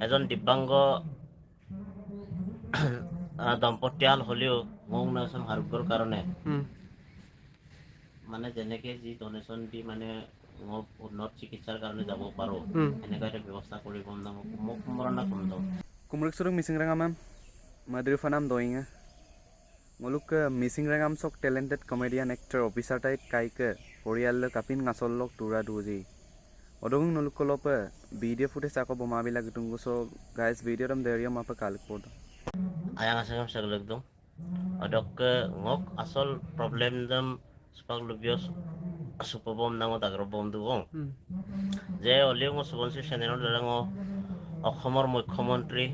এজন দিব্যাংগ দম্পতীয়াল হ'লেও মোক নাচোন আৰোগ্যৰ কাৰণে মানে যেনেকে যি ডনেশ্যন দি মানে মোক উন্নত চিকিৎসাৰ কাৰণে যাব পাৰোঁ এনেকুৱা এটা ব্যৱস্থা কৰিব মোক সম্বৰ্ণনা কৰিম Kumruk surung missing rangamam Madri fanam doinga Ngoluk missing rangam sok talented comedian actor officer type kaike Orial kapin ngasolok tura duji Odong noluk kolope video footage ako bumabila gitungo so guys video ram derya mapa kalik podo ayang asangam saglek dong adok ngok asol problem dam sepak lubios supobom nango tagrobom duong যে অলিও সুবনশী চেনেলৰ দ্বাৰা অসমৰ মুখ্যমন্ত্ৰী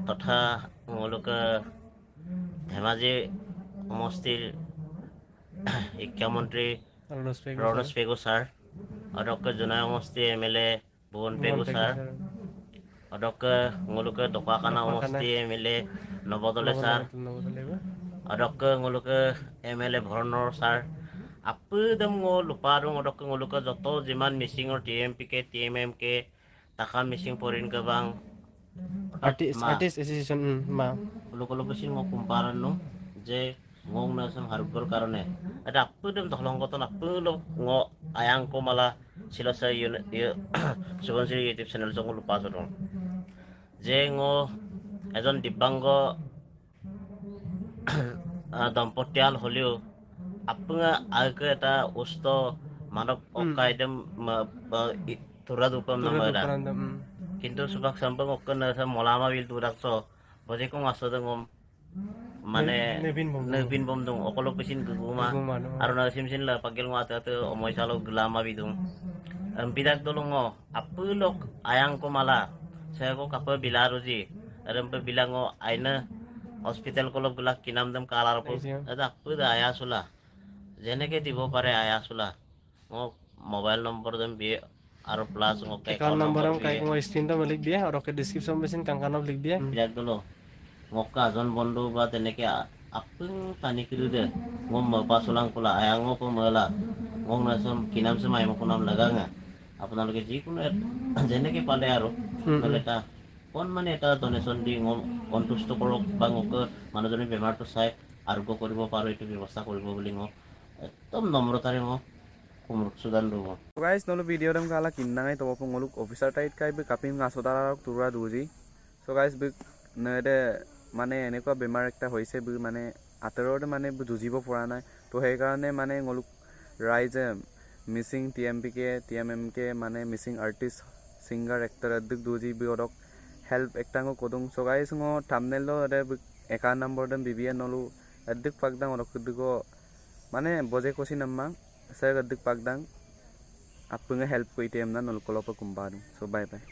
তথা তেওঁলোকে ধেমাজি সমষ্টিৰ শিক্ষামন্ত্ৰী Ranoj Pegu sir অধ্যক্ষ জোনাই সমষ্টি MLA ভুৱন পেগু ছাৰ অধ্যক্ষ তেওঁলোকে ডকাখানা সমষ্টি MLA নৱদলে ছাৰ অধ্যক্ষ তেওঁলোকে MLA ভৰণৰ ছাৰ আপদম luparong odok nguluka joto jiman missing or TMPK TMMK takam missing porin ka bang artist association ma luko besin ngo kumparan no je ngong na sam harugor karone ada apudem tolong koton apulo ngo ayang ko mala sila sa subon si YouTube channel jong lupa jodong je ngo ejon diব্যাংগ দম্পতীয়াল হ'লেও আপোনাৰ আগে এটা উষ্ট মানৱ অকাইদম তুৰা দুপম নামাৰা কিন্তু সুবাক সম্পং অকন মলামা বিল তুৰাক চ বজে কম আছো দম মানে নেবিন বম দং অকল পেছিন গুমা আৰু না সিমসিন লা পাগেল মাতে অময়সালক গ্লামা বিদুম বিদাক দলং আপুলক আয়াং ko mala saya ko kape bilaruji rempe bilang aina hospital kolok gulak kinam dam kalar po ada puda ayasula যেনেকে দিব পাৰে আয়াসুলা মোক মোবাইল নম্বৰ দম বিয়ে আৰু প্লাস মোক একাউন্ট নম্বৰ हम काई को स्क्रीन तो लिख दिया और ओके डिस्क्रिप्शन में सिन कांकानव लिख दिया বিৰাট দলো মোক কাজন বন্ধু বা তেনেকে আপুং পানি কিৰু দে মোক মপা চলাং কোলা আয়াং মোক মলা মোক নাসম কিনাম সে মাই মোক নাম লাগাঙা আপোনালোকে যিকোনো যেনেকে পালে আৰু এটা কোন মানে এটা ডনেশ্যন দি সন্তুষ্ট কৰক বা মোক মানুহজনী বেমাৰটো চাই আৰোগ্য কৰিব পাৰো এইটো ব্যৱস্থা কৰিব বুলি মোক একদম নম্ৰতাৰে মোক kumruk sudan do So guys nolo video dam kala kinnangai to pong ngoluk officer tight kai be kapin ngasodararok tura duji so guys be nede মানে এনেকুৱা বেমাৰ একটা হৈছে মানে আতৰতে মানে যুজিব পৰা নাই তো সেই কাৰণে মানে ngoluk ৰাইজে মিসিং TMPK TMMK মানে মিসিং আৰ্টিষ্ট সিঙ্গার এক্টর অদ্দিক দুজি বিodok হেল্প একটাঙ্গ কোদং so guys ngo thumbnail lo ade account number দম BBN নলু অদ্দিক পাকদাং অৰকদিগো মানে বজে Kosi নাম্মা saya gadik pagdang apung help ko item na nol kolopo kumbadung so bye bye